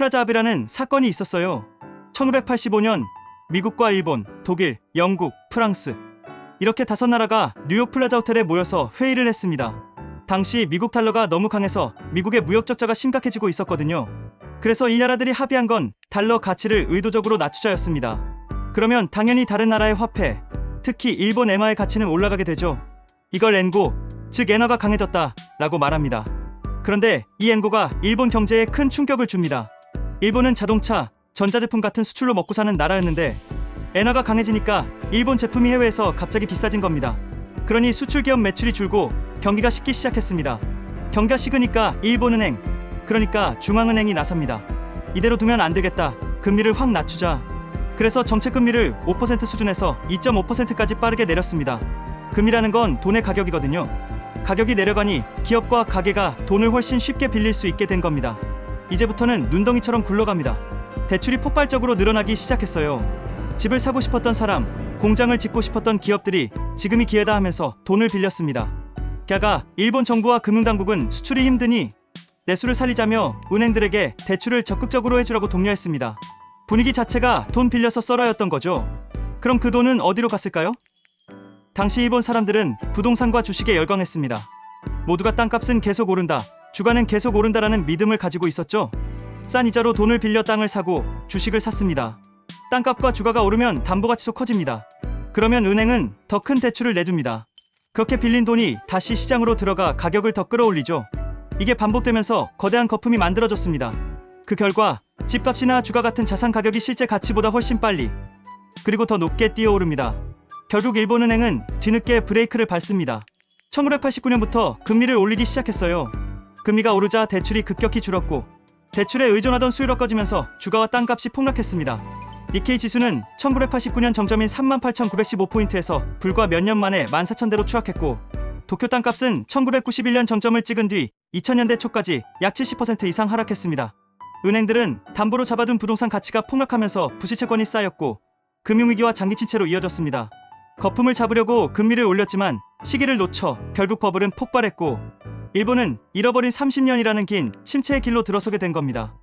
프라자합의라는 사건이 있었어요. 1985년 미국과 일본, 독일, 영국, 프랑스 이렇게 5나라가 뉴욕 플라자 호텔에 모여서 회의를 했습니다. 당시 미국 달러가 너무 강해서 미국의 무역 적자가 심각해지고 있었거든요. 그래서 이 나라들이 합의한 건 달러 가치를 의도적으로 낮추자였습니다. 그러면 당연히 다른 나라의 화폐, 특히 일본 엔화의 가치는 올라가게 되죠. 이걸 엔고, 즉 엔화가 강해졌다 라고 말합니다. 그런데 이 엔고가 일본 경제에 큰 충격을 줍니다. 일본은 자동차, 전자제품 같은 수출로 먹고 사는 나라였는데 엔화가 강해지니까 일본 제품이 해외에서 갑자기 비싸진 겁니다. 그러니 수출 기업 매출이 줄고 경기가 식기 시작했습니다. 경기가 식으니까 일본은행, 그러니까 중앙은행이 나섭니다. 이대로 두면 안 되겠다. 금리를 확 낮추자. 그래서 정책금리를 5% 수준에서 2.5%까지 빠르게 내렸습니다. 금이라는 건 돈의 가격이거든요. 가격이 내려가니 기업과 가게가 돈을 훨씬 쉽게 빌릴 수 있게 된 겁니다. 이제부터는 눈덩이처럼 굴러갑니다. 대출이 폭발적으로 늘어나기 시작했어요. 집을 사고 싶었던 사람, 공장을 짓고 싶었던 기업들이 지금이 기회다 하면서 돈을 빌렸습니다. 게다가 일본 정부와 금융당국은 수출이 힘드니 내수를 살리자며 은행들에게 대출을 적극적으로 해주라고 독려했습니다. 분위기 자체가 돈 빌려서 썰어였던 거죠. 그럼 그 돈은 어디로 갔을까요? 당시 일본 사람들은 부동산과 주식에 열광했습니다. 모두가 땅값은 계속 오른다, 주가는 계속 오른다라는 믿음을 가지고 있었죠. 싼 이자로 돈을 빌려 땅을 사고 주식을 샀습니다. 땅값과 주가가 오르면 담보가치도 커집니다. 그러면 은행은 더 큰 대출을 내줍니다. 그렇게 빌린 돈이 다시 시장으로 들어가 가격을 더 끌어올리죠. 이게 반복되면서 거대한 거품이 만들어졌습니다. 그 결과 집값이나 주가 같은 자산 가격이 실제 가치보다 훨씬 빨리, 그리고 더 높게 뛰어오릅니다. 결국 일본은행은 뒤늦게 브레이크를 밟습니다. 1989년부터 금리를 올리기 시작했어요. 금리가 오르자 대출이 급격히 줄었고 대출에 의존하던 수요가 꺼지면서 주가와 땅값이 폭락했습니다. 니케이 지수는 1989년 정점인 38,915포인트에서 불과 몇 년 만에 14,000대로 추락했고 도쿄 땅값은 1991년 정점을 찍은 뒤 2000년대 초까지 약 70% 이상 하락했습니다. 은행들은 담보로 잡아둔 부동산 가치가 폭락하면서 부실채권이 쌓였고 금융위기와 장기 침체로 이어졌습니다. 거품을 잡으려고 금리를 올렸지만 시기를 놓쳐 결국 버블은 폭발했고 일본은 잃어버린 30년이라는 긴 침체의 길로 들어서게 된 겁니다.